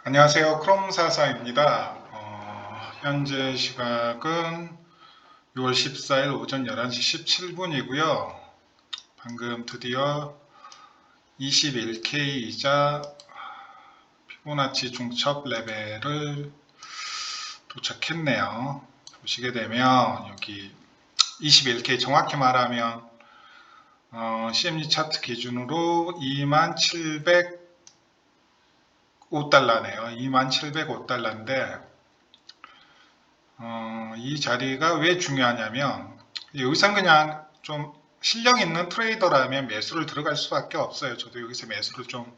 안녕하세요. 크롬사사입니다. 현재 시각은 6월 14일 오전 11시 17분이고요. 방금 드디어 21K이자 피보나치 중첩 레벨을 도착했네요. 보시게 되면 여기 21K 정확히 말하면 CME 차트 기준으로 2705달러네요. 2705달러인데 이 자리가 왜 중요하냐면 여기선 그냥 좀 실력 있는 트레이더라면 매수를 들어갈 수밖에 없어요. 저도 여기서 매수를 좀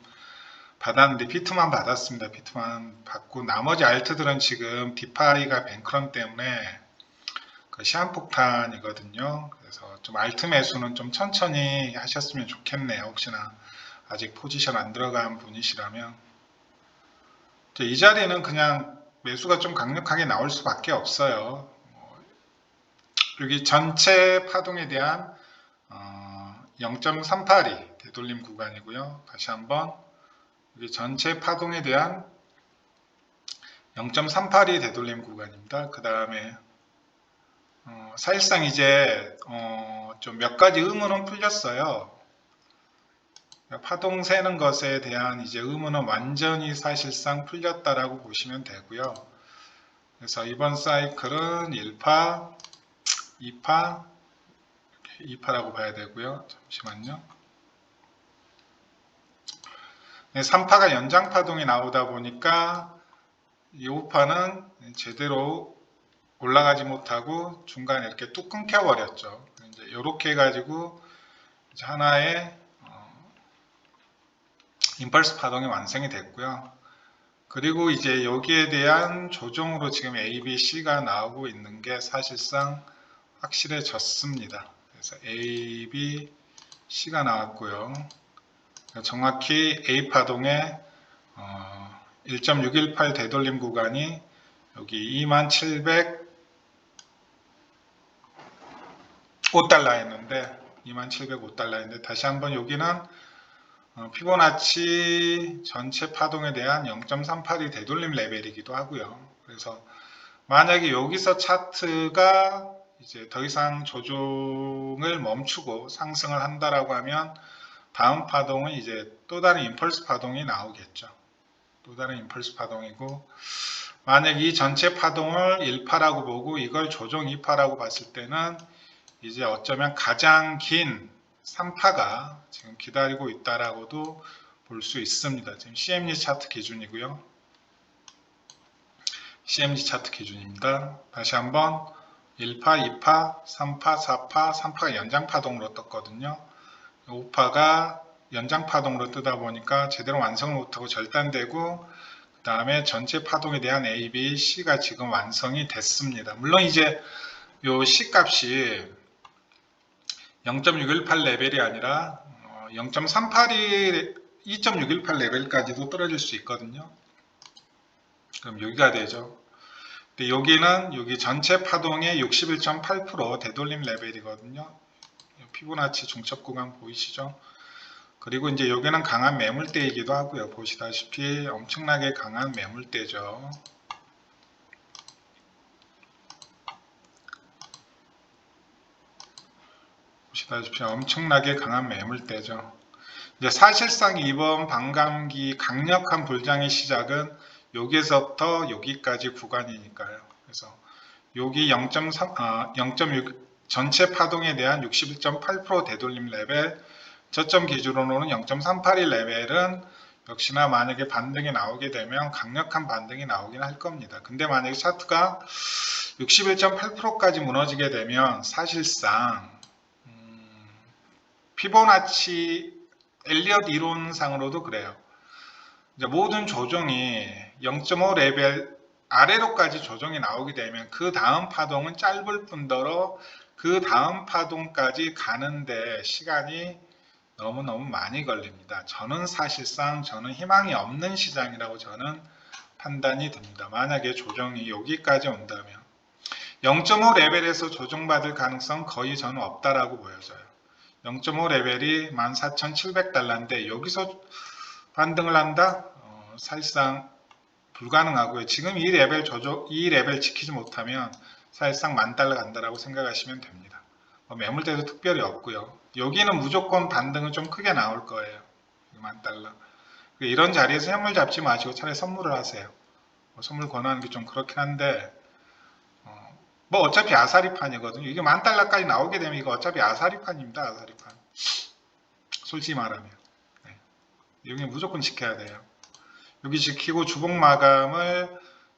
받았는데 비트만 받았습니다. 비트만 받고 나머지 알트들은 지금 디파이가 뱅크런 때문에 그 시한폭탄이거든요. 그래서 좀 알트 매수는 좀 천천히 하셨으면 좋겠네요. 혹시나 아직 포지션 안 들어간 분이시라면 이 자리는 그냥 매수가 좀 강력하게 나올 수밖에 없어요. 여기 전체 파동에 대한 0.382 되돌림 구간이고요. 다시 한번 여기 전체 파동에 대한 0.382 되돌림 구간입니다. 그 다음에 사실상 이제 좀 몇 가지 의문은 풀렸어요. 파동 세는 것에 대한 이제 의문은 완전히 사실상 풀렸다라고 보시면 되고요. 그래서 이번 사이클은 1파, 2파, 2파라고 봐야 되고요. 잠시만요. 3파가 연장 파동이 나오다 보니까 이 5파는 제대로 올라가지 못하고 중간에 이렇게 뚝 끊겨 버렸죠. 이제 이렇게 해가지고 이제 하나의 임펄스 파동이 완성이 됐고요. 그리고 이제 여기에 대한 조정으로 지금 A, B, C가 나오고 있는 게 사실상 확실해졌습니다. 그래서 A, B, C가 나왔고요. 정확히 A 파동의 1.618 되돌림 구간이 여기 2705달러였는데 2705달러인데 다시 한번 여기는 피보나치 전체 파동에 대한 0.382 되돌림 레벨이기도 하고요. 그래서 만약에 여기서 차트가 이제 더 이상 조정을 멈추고 상승을 한다라고 하면 다음 파동은 이제 또 다른 임펄스 파동이 나오겠죠. 또 다른 임펄스 파동이고 만약 이 전체 파동을 1파라고 보고 이걸 조정 2파라고 봤을 때는 이제 어쩌면 가장 긴 3파가 지금 기다리고 있다라고도 볼 수 있습니다. 지금 CME 차트 기준이고요. CME 차트 기준입니다. 다시 한번 1파, 2파, 3파, 4파, 3파가 연장파동으로 떴거든요. 5파가 연장파동으로 뜨다 보니까 제대로 완성을 못하고 절단되고 그 다음에 전체 파동에 대한 A, B, C가 지금 완성이 됐습니다. 물론 이제 요 C 값이 0.618 레벨이 아니라 0.382, 2.618 레벨까지도 떨어질 수 있거든요. 그럼 여기가 되죠. 근데 여기는 여기 전체 파동의 61.8% 되돌림 레벨이거든요. 피보나치 중첩 구간 보이시죠? 그리고 이제 여기는 강한 매물대이기도 하고요. 보시다시피 엄청나게 강한 매물대죠. 보시다시피 엄청나게 강한 매물대죠. 이제 사실상 이번 반감기 강력한 불장의 시작은 여기서부터 여기까지 구간이니까요. 그래서 여기 0.3, 0.6 전체 파동에 대한 61.8% 되돌림 레벨, 저점 기준으로는 0.381 레벨은 역시나 만약에 반등이 나오게 되면 강력한 반등이 나오긴 할 겁니다. 근데 만약에 차트가 61.8%까지 무너지게 되면 사실상 피보나치 엘리엇 이론상으로도 그래요. 이제 모든 조정이 0.5 레벨 아래로까지 조정이 나오게 되면 그 다음 파동은 짧을 뿐더러 그 다음 파동까지 가는데 시간이 너무너무 많이 걸립니다. 저는 희망이 없는 시장이라고 저는 판단이 듭니다. 만약에 조정이 여기까지 온다면 0.5 레벨에서 조정받을 가능성 거의 저는 없다라고 보여져요. 0.5 레벨이 14,700달러인데 여기서 반등을 한다? 사실상 불가능하고요. 지금 이 레벨 지키지 못하면 사실상 $10,000 간다라고 생각하시면 됩니다. 매물대도 특별히 없고요. 여기는 무조건 반등은 좀 크게 나올 거예요. $10,000. 이런 자리에서 현물 잡지 마시고 차라리 선물을 하세요. 선물 권하는 게 좀 그렇긴 한데 어차피 아사리판이거든요. 이게 $10,000까지 나오게 되면 이거 어차피 아사리판입니다. 아사리판. 솔직히 말하면. 네. 여기 무조건 지켜야 돼요. 여기 지키고 주봉 마감을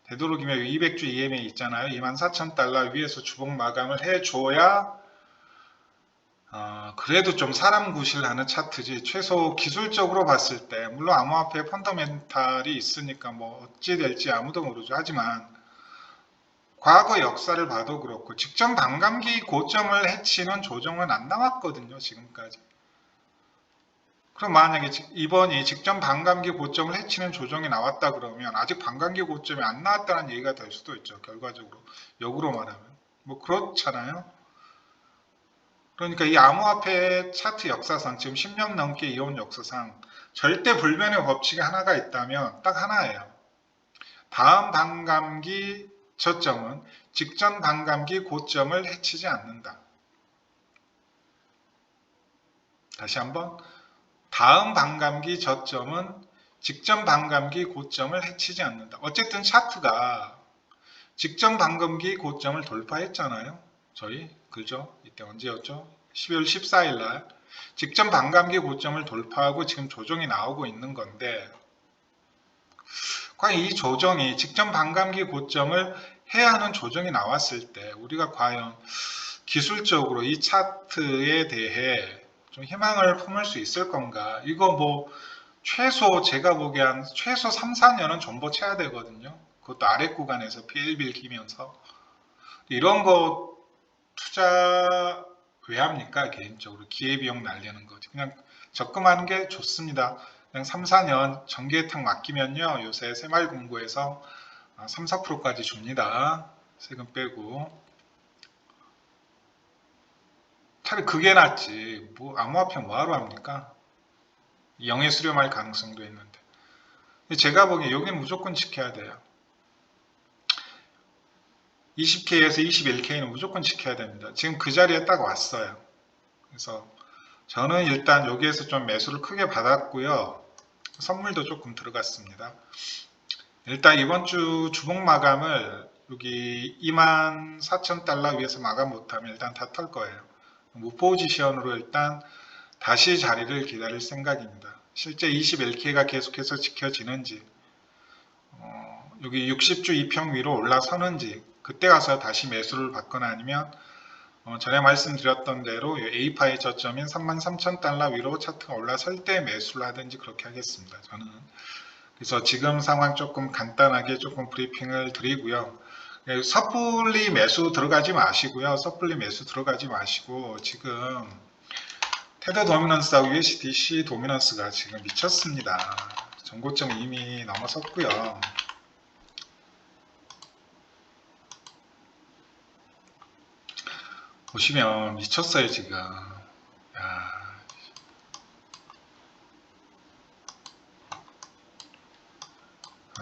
되도록이면 200주 EMA 있잖아요. $24,000 위에서 주봉 마감을 해줘야 그래도 좀 사람 구실하는 차트지. 최소 기술적으로 봤을 때 물론 암호화폐 펀더멘탈이 있으니까 어찌 될지 아무도 모르죠. 하지만 과거 역사를 봐도 그렇고 직전 반감기 고점을 해치는 조정은 안 나왔거든요. 지금까지. 그럼 만약에 이번이 직전 반감기 고점을 해치는 조정이 나왔다 그러면 아직 반감기 고점이 안 나왔다는 얘기가 될 수도 있죠. 결과적으로. 역으로 말하면. 그렇잖아요. 그러니까 이 암호화폐 차트 역사상 지금 10년 넘게 이어온 역사상 절대 불변의 법칙이 하나가 있다면 딱 하나예요. 다음 반감기 저점은 직전 반감기 고점을 해치지 않는다. 다시 한번. 다음 반감기 저점은 직전 반감기 고점을 해치지 않는다. 어쨌든 차트가 직전 반감기 고점을 돌파했잖아요. 저희 그죠? 이때 언제였죠? 12월 14일 날 직전 반감기 고점을 돌파하고 지금 조정이 나오고 있는 건데 과연 이 조정이 직전 반감기 고점을 해야 하는 조정이 나왔을 때 우리가 과연 기술적으로 이 차트에 대해 좀 희망을 품을 수 있을 건가? 이거 최소 제가 보기에 한 최소 3, 4년은 존버쳐야 되거든요. 그것도 아래 구간에서 빌빌 기면서 이런 거 투자 왜 합니까? 개인적으로 기회비용 날리는 거지. 그냥 적금하는 게 좋습니다. 그냥 3, 4년 정기혜택 맡기면요. 요새 새마을금고에서 3, 4%까지 줍니다. 세금 빼고. 차라리 그게 낫지. 암호화폐 뭐하러 합니까? 영해 수렴할 가능성도 있는데. 제가 보기에 여기는 무조건 지켜야 돼요. 20K에서 21K는 무조건 지켜야 됩니다. 지금 그 자리에 딱 왔어요. 그래서 저는 일단 여기에서 좀 매수를 크게 받았고요. 선물도 조금 들어갔습니다. 일단 이번 주 주봉 마감을 여기 24,000달러 위에서 마감 못하면 일단 다 털 거예요. 무포지션으로 일단 다시 자리를 기다릴 생각입니다. 실제 21K가 계속해서 지켜지는지 여기 60주 이평 위로 올라서는지 그때 가서 다시 매수를 받거나 아니면 전에 말씀드렸던 대로 A파의 저점인 33,000달러 위로 차트가 올라설 때 매수를 하든지 그렇게 하겠습니다. 저는 그래서 지금 상황 조금 간단하게 조금 브리핑을 드리고요. 섣불리 매수 들어가지 마시고요. 섣불리 매수 들어가지 마시고 지금 테더 도미넌스하고 USDC 도미넌스가 지금 미쳤습니다. 전고점 이미 넘어섰고요. 보시면 미쳤어요 지금.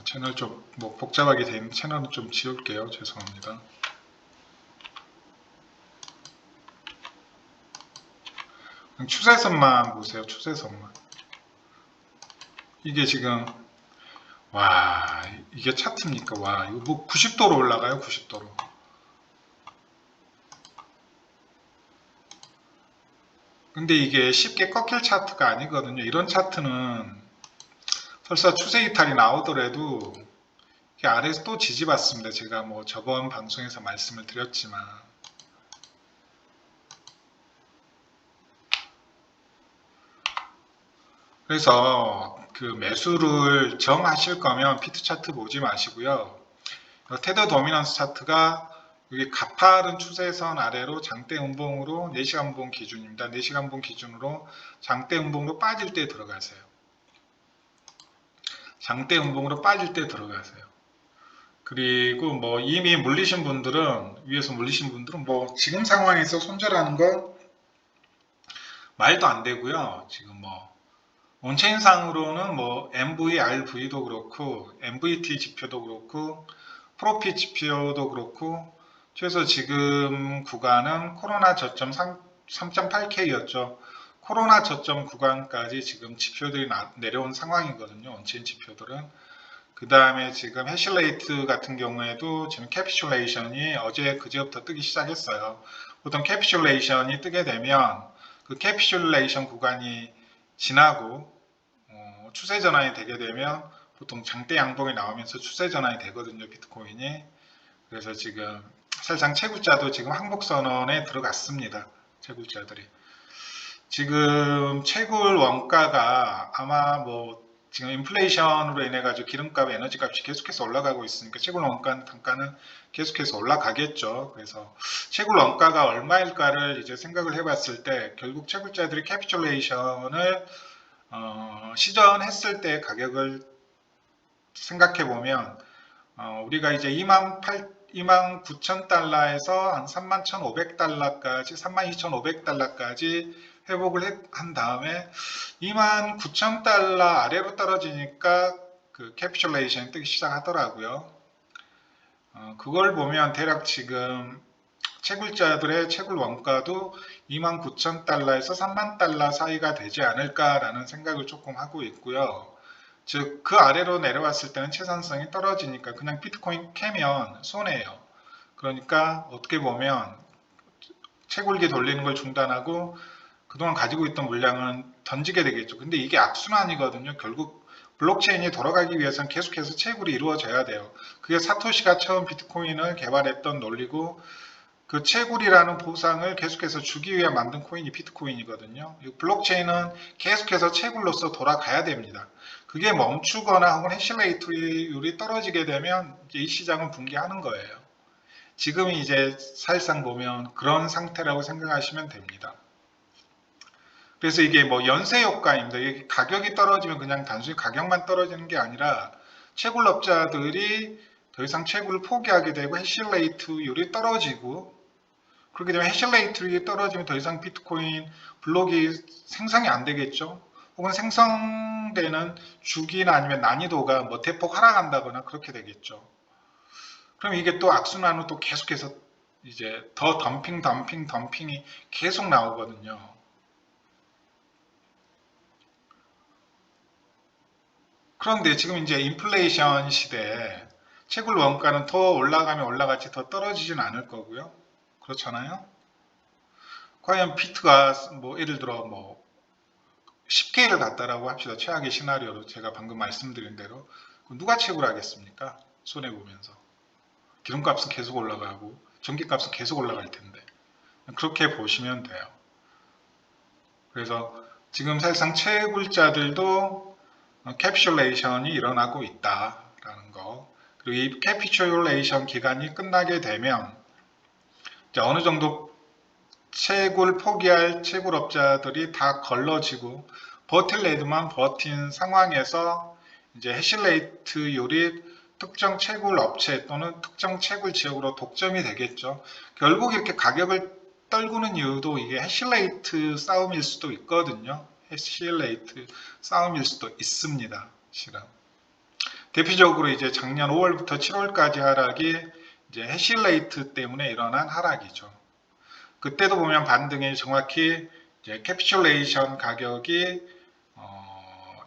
채널 좀 복잡하게 된 채널은 좀 지울게요. 죄송합니다. 추세선만 보세요. 추세선만. 이게 지금 이게 차트입니까? 이거 90도로 올라가요. 90도로. 근데 이게 쉽게 꺾일 차트가 아니거든요. 이런 차트는 설사 추세 이탈이 나오더라도 이게 아래에서 또 지지받습니다. 제가 저번 방송에서 말씀을 드렸지만 그래서 그 매수를 정하실 거면 피트 차트 보지 마시고요. 테더 도미넌스 차트가 여기 가파른 추세선 아래로 장대 음봉으로 4시간 음봉 기준입니다. 4시간 음봉 기준으로 장대 음봉으로 빠질 때 들어가세요. 장대 음봉으로 빠질 때 들어가세요. 그리고 이미 물리신 분들은 위에서 물리신 분들은 지금 상황에서 손절하는 건 말도 안 되고요. 지금 온체인상으로는 뭐 MV, RV도 그렇고 MVT 지표도 그렇고 프로핏 지표도 그렇고 최소 지금 구간은 코로나 저점 3.8K였죠. 코로나 저점 구간까지 지금 지표들이 내려온 상황이거든요. 온체인 지표들은. 그 다음에 지금 해시레이트 같은 경우에도 지금 캐피슐레이션이 어제 그제부터 뜨기 시작했어요. 보통 캐피슐레이션이 뜨게 되면 그 캐피슐레이션 구간이 지나고 추세 전환이 되게 되면 보통 장대 양봉이 나오면서 추세 전환이 되거든요. 비트코인이. 그래서 지금 사실상 채굴자도 지금 항복 선언에 들어갔습니다. 채굴자들이. 지금 채굴 원가가 아마 뭐 지금 인플레이션으로 인해 가지고 기름값, 에너지값이 계속해서 올라가고 있으니까 채굴 원가 단가는 계속해서 올라가겠죠. 그래서 채굴 원가가 얼마일까를 이제 생각을 해봤을 때 결국 채굴자들이 캐피슐레이션을 시전했을 때 가격을 생각해 보면 우리가 이제 29,000달러에서 한 31,500달러까지 32,500달러까지 회복을 한 다음에 29,000달러 아래로 떨어지니까 그 캐피슐레이션이 뜨기 시작하더라고요. 그걸 보면 대략 지금 채굴자들의 채굴 원가도 29,000달러에서 30,000달러 사이가 되지 않을까라는 생각을 조금 하고 있고요. 즉, 그 아래로 내려왔을 때는 채산성이 떨어지니까 그냥 비트코인 캐면 손해예요. 그러니까 어떻게 보면 채굴기 돌리는 걸 중단하고 그동안 가지고 있던 물량은 던지게 되겠죠. 근데 이게 악순환이거든요. 결국 블록체인이 돌아가기 위해서는 계속해서 채굴이 이루어져야 돼요. 그게 사토시가 처음 비트코인을 개발했던 논리고 그 채굴이라는 보상을 계속해서 주기 위해 만든 코인이 비트코인이거든요. 블록체인은 계속해서 채굴로서 돌아가야 됩니다. 그게 멈추거나 혹은 해시레이트율이 떨어지게 되면 이제 이 시장은 붕괴하는 거예요. 지금이 이제 사실상 보면 그런 상태라고 생각하시면 됩니다. 그래서 이게 뭐 연쇄 효과입니다. 이게 가격이 떨어지면 그냥 단순히 가격만 떨어지는 게 아니라 채굴업자들이 더 이상 채굴을 포기하게 되고 해시레이트율이 떨어지고 그렇게 되면 해시레이트율이 떨어지면 더 이상 비트코인 블록이 생성이 안 되겠죠. 혹은 생성되는 주기나 아니면 난이도가 뭐 대폭 하락한다거나 그렇게 되겠죠. 그럼 이게 또 악순환으로 또 계속해서 이제 더 덤핑이 계속 나오거든요. 그런데 지금 이제 인플레이션 시대에 채굴 원가는 더 올라가면 올라갈지 더 떨어지진 않을 거고요. 그렇잖아요. 과연 비트가 뭐 예를 들어 뭐 10K를 갔다라고 합시다. 최악의 시나리오로 제가 방금 말씀드린 대로 누가 채굴하겠습니까? 손해보면서. 기름값은 계속 올라가고 전기값은 계속 올라갈 텐데 그렇게 보시면 돼요. 그래서 지금 사실상 채굴자들도 캐피슐레이션이 일어나고 있다라는 거. 그리고 이 캐피슐레이션 기간이 끝나게 되면 이제 어느 정도 채굴 포기할 채굴업자들이 다 걸러지고 버틸레드만 버틴 상황에서 이제 해시레이트율이 특정 채굴 업체 또는 특정 채굴 지역으로 독점이 되겠죠. 결국 이렇게 가격을 떨구는 이유도 이게 해시레이트 싸움일 수도 있거든요. 해시레이트 싸움일 수도 있습니다. 실은. 대표적으로 이제 작년 5월부터 7월까지 하락이 이제 해시레이트 때문에 일어난 하락이죠. 그때도 보면 반등이 정확히 이제 캐피슐레이션 가격이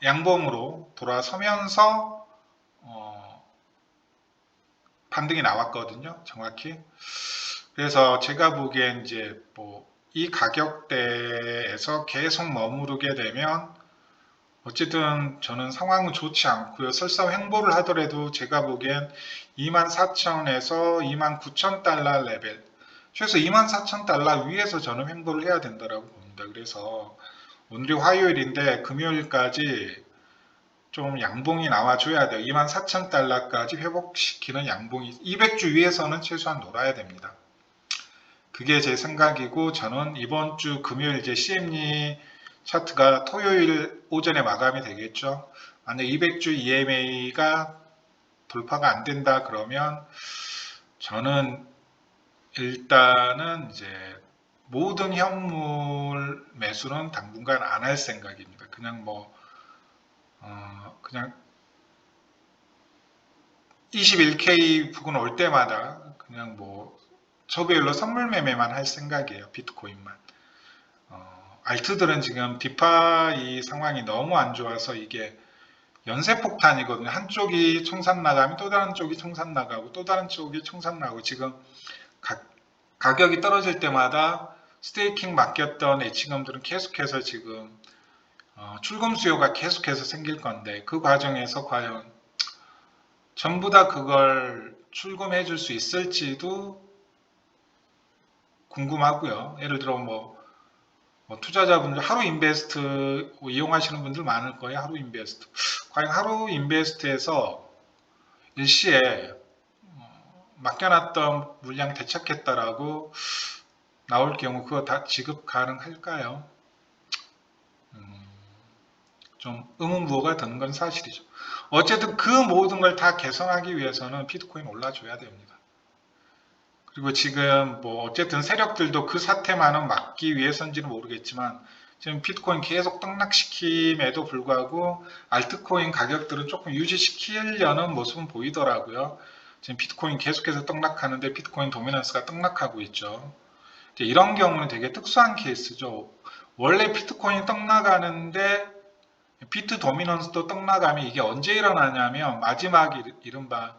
양봉으로 돌아서면서 반등이 나왔거든요. 정확히. 그래서 제가 보기엔 이제 뭐 이 가격대에서 계속 머무르게 되면 어쨌든 저는 상황은 좋지 않고요. 설사 횡보를 하더라도 제가 보기엔 24,000에서 29,000달러 레벨 최소 24,000달러 위에서 저는 횡보를 해야 된다고 봅니다. 그래서 오늘이 화요일인데 금요일까지 좀 양봉이 나와줘야 돼요. 24,000달러까지 회복시키는 양봉이 200주 위에서는 최소한 놀아야 됩니다. 그게 제 생각이고 저는 이번 주 금요일 이제 CME 차트가 토요일 오전에 마감이 되겠죠. 만약 200주 EMA가 돌파가 안 된다 그러면 저는 일단은 이제 모든 현물 매수는 당분간 안 할 생각입니다. 그냥 뭐 그냥 21K 부근 올 때마다 그냥 뭐 저비율로 선물 매매만 할 생각이에요. 비트코인만. 알트들은 지금 디파이 상황이 너무 안 좋아서 이게 연쇄폭탄이거든요. 한쪽이 청산 나가면 또 다른 쪽이 청산 나가고 또 다른 쪽이 청산 나가고 지금 가격이 떨어질 때마다 스테이킹 맡겼던 H금들은 계속해서 지금 출금 수요가 계속해서 생길 건데 그 과정에서 과연 전부 다 그걸 출금해 줄 수 있을지도 궁금하고요. 예를 들어 뭐 투자자분들 하루 인베스트 이용하시는 분들 많을 거예요. 하루 인베스트. 과연 하루 인베스트에서 일시에 맡겨놨던 물량 되찾겠다라고 나올 경우 그거 다 지급 가능할까요? 좀 의문부호가 드는 건 사실이죠. 어쨌든 그 모든 걸 다 개선하기 위해서는 비트코인 올라줘야 됩니다. 그리고 지금 뭐 어쨌든 세력들도 그 사태만은 막기 위해서인지는 모르겠지만 지금 비트코인 계속 떡락시킴에도 불구하고 알트코인 가격들은 조금 유지시키려는 모습은 보이더라고요. 지금 비트코인 계속해서 떡락하는데 비트코인 도미넌스가 떡락하고 있죠. 이런 경우는 되게 특수한 케이스죠. 원래 비트코인이 떡나가는데 비트 도미넌스도 떡나가면 이게 언제 일어나냐면 마지막 이른바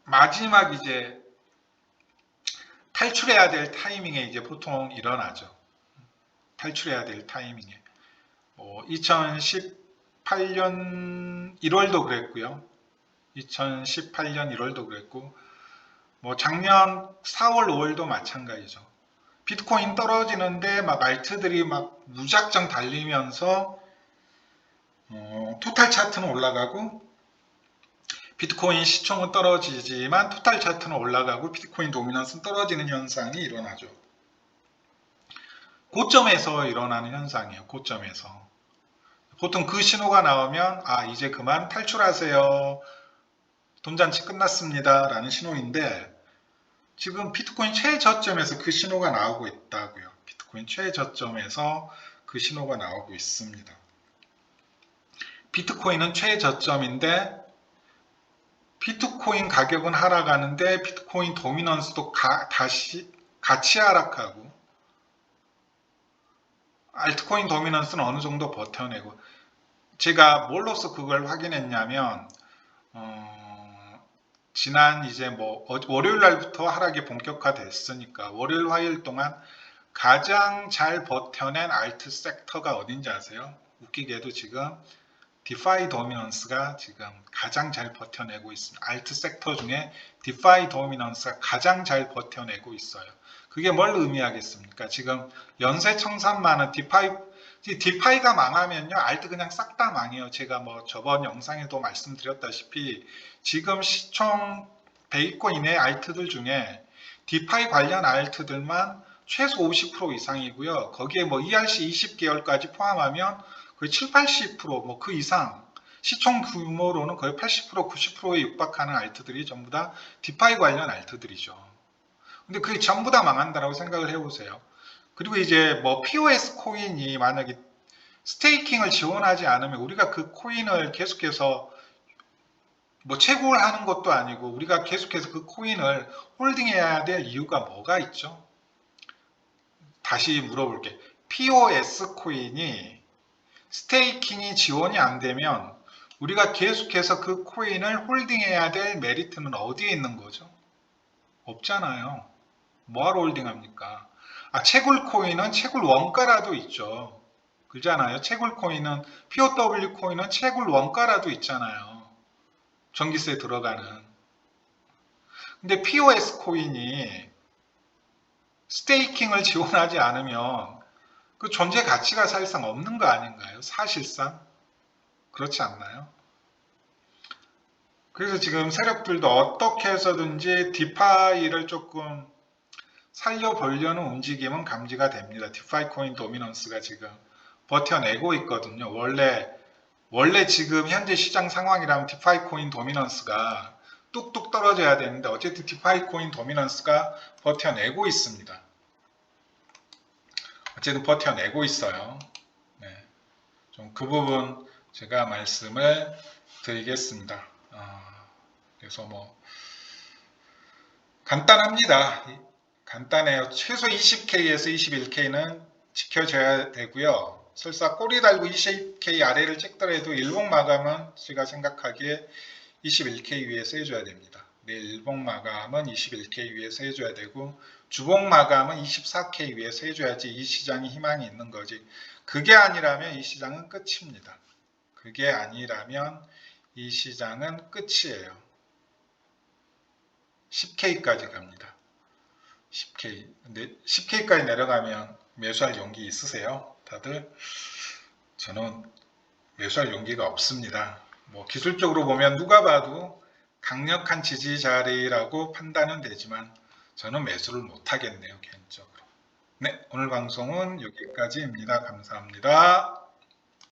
마지막 이제 탈출해야 될 타이밍에 이제 보통 일어나죠. 탈출해야 될 타이밍에. 2018년 1월도 그랬고요. 2018년 1월도 그랬고, 작년 4월, 5월도 마찬가지죠. 비트코인 떨어지는데 막 알트들이 막 무작정 달리면서 토탈 차트는 올라가고 비트코인 시총은 떨어지지만 토탈 차트는 올라가고 비트코인 도미넌스는 떨어지는 현상이 일어나죠. 고점에서 일어나는 현상이에요. 고점에서. 보통 그 신호가 나오면 이제 그만 탈출하세요. 돈잔치 끝났습니다. 라는 신호인데 지금 비트코인 최저점에서 그 신호가 나오고 있다고요. 비트코인 최저점에서 그 신호가 나오고 있습니다. 비트코인은 최저점인데 비트코인 가격은 하락하는데 비트코인 도미넌스도 다시 같이 하락하고 알트코인 도미넌스는 어느 정도 버텨내고 제가 뭘로써 그걸 확인했냐면 지난 이제 월요일 날부터 하락이 본격화됐으니까 월요일 화요일 동안 가장 잘 버텨낸 알트 섹터가 어딘지 아세요? 웃기게도 지금 디파이 도미넌스가 지금 가장 잘 버텨내고 있습니다. 알트 섹터 중에 디파이 도미넌스가 가장 잘 버텨내고 있어요. 그게 뭘 의미하겠습니까? 지금 연쇄 청산만은 디파이가 망하면요 알트 그냥 싹 다 망해요. 제가 저번 영상에도 말씀드렸다시피 지금 시총 100권 이내 알트들 중에 디파이 관련 알트들만 최소 50% 이상이고요. 거기에 ERC 20개월까지 포함하면 거의 7, 80% 그 이상 시총 규모로는 거의 80%, 90%에 육박하는 알트들이 전부 다 디파이 관련 알트들이죠. 근데 그게 전부 다 망한다라고 생각을 해보세요. 그리고 이제 POS 코인이 만약에 스테이킹을 지원하지 않으면 우리가 그 코인을 계속해서 채굴 하는 것도 아니고 우리가 계속해서 그 코인을 홀딩해야 될 이유가 뭐가 있죠? 다시 물어볼게. POS 코인이 스테이킹이 지원이 안 되면 우리가 계속해서 그 코인을 홀딩해야 될 메리트는 어디에 있는 거죠? 없잖아요. 뭐하러 홀딩합니까? 채굴 코인은 채굴 원가라도 있죠. 그렇잖아요. 채굴 코인은 POW 코인은 채굴 원가라도 있잖아요. 전기세 들어가는. 근데 POS 코인이 스테이킹을 지원하지 않으면 그 존재 가치가 사실상 없는 거 아닌가요? 사실상 그렇지 않나요? 그래서 지금 세력들도 어떻게 해서든지 디파이를 조금 살려보려는 움직임은 감지가 됩니다. 디파이 코인 도미넌스가 지금 버텨내고 있거든요. 원래 지금 현재 시장 상황이라면 디파이 코인 도미넌스가 뚝뚝 떨어져야 되는데 어쨌든 디파이 코인 도미넌스가 버텨내고 있습니다. 어쨌든 버텨내고 있어요. 네. 좀 그 부분 제가 말씀을 드리겠습니다. 그래서 뭐 간단합니다. 간단해요. 최소 20K에서 21K는 지켜줘야 되고요. 설사 꼬리 달고 20K 아래를 찍더라도 일봉 마감은 제가 생각하기에 21K 위에서 해줘야 됩니다. 내일 일봉 마감은 21K 위에서 해줘야 되고 주봉 마감은 24K 위에서 해줘야지 이 시장이 희망이 있는 거지. 그게 아니라면 이 시장은 끝입니다. 그게 아니라면 이 시장은 끝이에요. 10K까지 갑니다. 10K. 근데 10K까지 내려가면 매수할 용기 있으세요? 다들? 저는 매수할 용기가 없습니다. 뭐 기술적으로 보면 누가 봐도 강력한 지지 자리라고 판단은 되지만 저는 매수를 못 하겠네요, 개인적으로. 네, 오늘 방송은 여기까지입니다. 감사합니다.